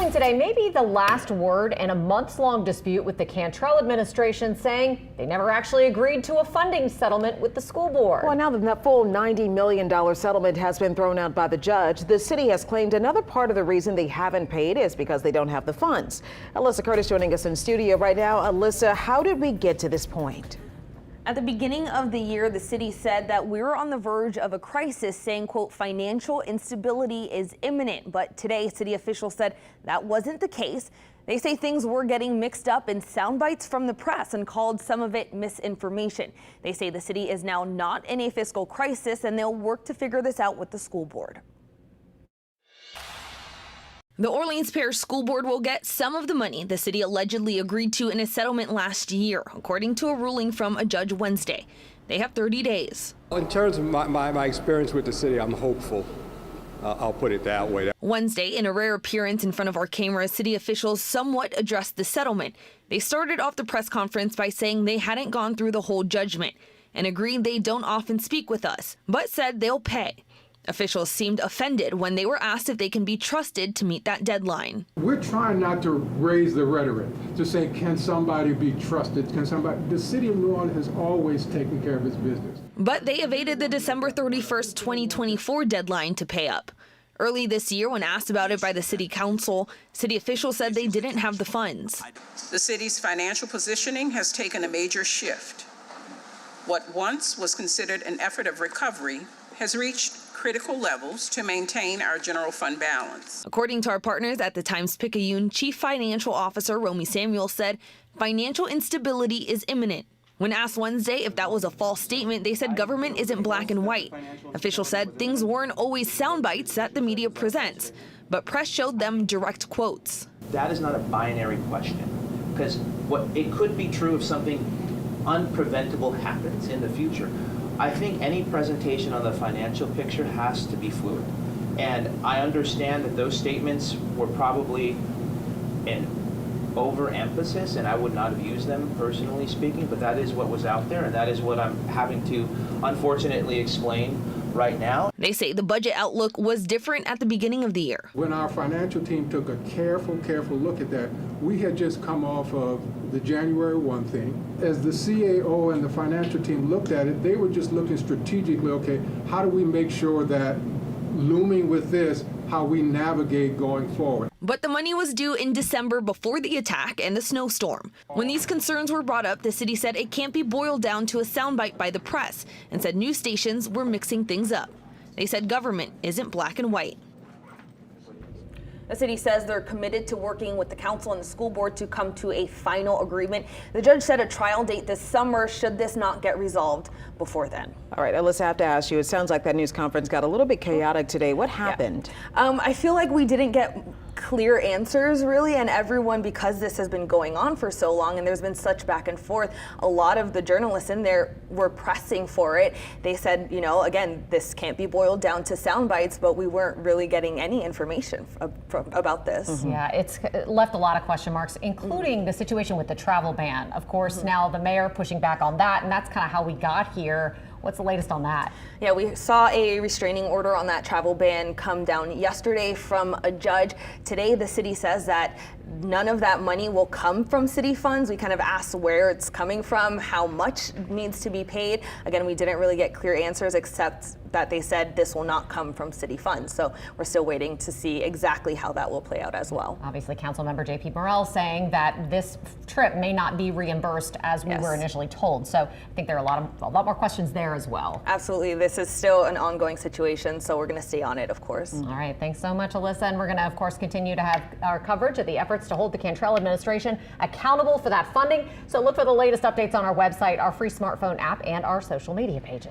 ruling today may be the last word in a months-long dispute with the Cantrell administration, saying they never actually agreed to a funding settlement with the school board. Well, now that the full $90 million settlement has been thrown out by the judge, the city has claimed another part of the reason they haven't paid is because they don't have the funds. Alyssa Curtis joining us in studio right now. Alyssa, how did we get to this point? At the beginning of the year, the city said that we were on the verge of a crisis, saying, quote, financial instability is imminent. But today, city officials said that wasn't the case. They say things were getting mixed up in sound bites from the press and called some of it misinformation. They say the city is now not in a fiscal crisis and they'll work to figure this out with the school board. The Orleans Parish School Board will get some of the money the city allegedly agreed to in a settlement last year, according to a ruling from a judge Wednesday. They have 30 days. In terms of my experience with the city, I'm hopeful. I'll put it that way. Wednesday, in a rare appearance in front of our cameras, city officials somewhat addressed the settlement. They started off the press conference by saying they hadn't gone through the whole judgment and agreed they don't often speak with us, but said they'll pay. Officials seemed offended when they were asked if they can be trusted to meet that deadline. We're trying not to raise the rhetoric to say, can somebody be trusted? The city of New Orleans has always taken care of its business. But they evaded the December 31st, 2024 deadline to pay up. Early this year, when asked about it by the city council, city officials said they didn't have the funds. The city's financial positioning has taken a major shift. What once was considered an effort of recovery has reached critical levels to maintain our general fund balance. According to our partners at the Times-Picayune, Chief Financial Officer Romy Samuel said financial instability is imminent. When asked Wednesday if that was a false statement, they said government isn't black and white. Officials said things weren't always sound bites that the media presents, but press showed them direct quotes. That is not a binary question, because it could be true if something unpreventable happens in the future. I think any presentation on the financial picture has to be fluid. And I understand that those statements were probably an overemphasis, and I would not have used them personally speaking, but that is what was out there, and that is what I'm having to unfortunately explain right now. They say the budget outlook was different at the beginning of the year. When our financial team took a careful look at that, we had just come off of the January 1 thing. As the CAO and the financial team looked at it, they were just looking strategically, okay, how do we make sure that looming with this, how we navigate going forward. But the money was due in December before the attack and the snowstorm. When these concerns were brought up, the city said it can't be boiled down to a soundbite by the press and said news stations were mixing things up. They said government isn't black and white. The city says they're committed to working with the council and the school board to come to a final agreement. The judge set a trial date this summer should this not get resolved before then. All right, Alyssa, I have to ask you, it sounds like that news conference got a little bit chaotic today. What happened? Yeah. I feel like we didn't get clear answers really, and everyone, because this has been going on for so long and there's been such back and forth, a lot of the journalists in there were pressing for it. They said, you know, again, this can't be boiled down to sound bites, but we weren't really getting any information about this. Mm-hmm. Yeah, it's left a lot of question marks, including the situation with the travel ban. Of course, now the mayor pushing back on that, and that's kind of how we got here. What's the latest on that? Yeah, we saw a restraining order on that travel ban come down yesterday from a judge. Today, the city says that none of that money will come from city funds. We kind of asked where it's coming from, how much needs to be paid. Again, we didn't really get clear answers except that they said this will not come from city funds. So we're still waiting to see exactly how that will play out as well. Obviously, Councilmember J.P. Morrell saying that this trip may not be reimbursed as we were initially told. So I think there are a lot more questions there as well. Absolutely. This is still an ongoing situation, so we're going to stay on it, of course. All right. Thanks so much, Alyssa. And we're going to, of course, continue to have our coverage of the efforts to hold the Cantrell administration accountable for that funding. So look for the latest updates on our website, our free smartphone app, and our social media pages.